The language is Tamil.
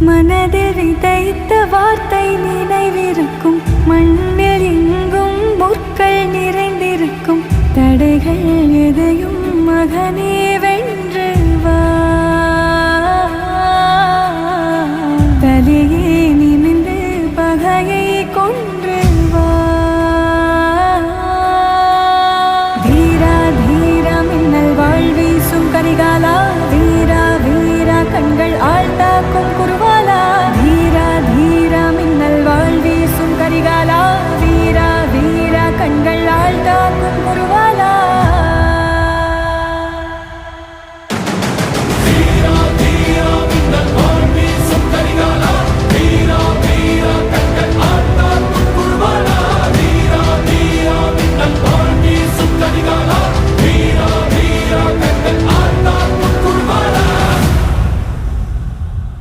மனதில் விதைத்த வார்த்தை நினைவிருக்கும், மண்ணில் எங்கும் முற்கள் நிறைந்திருக்கும். தடைகள் எதையும் மகனே வென்று வா, தலையே நிமிர்ந்து